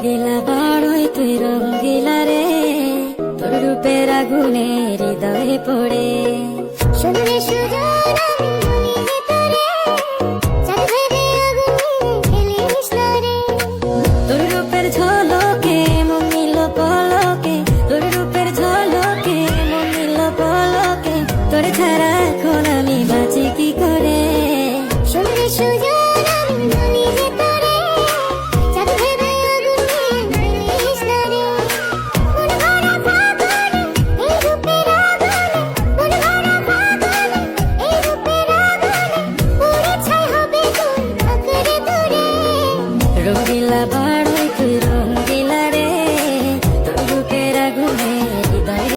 দিলা বড়ই তুই রঙ্গিলা রে, তোর রূপের আগুনে হৃদয়ে পড়ে। শুনলে সুজন আমি বলি যে তোরে, চাঁদ ভেবে আগুনে খেলিস না রে। তোর রূপের ঝড়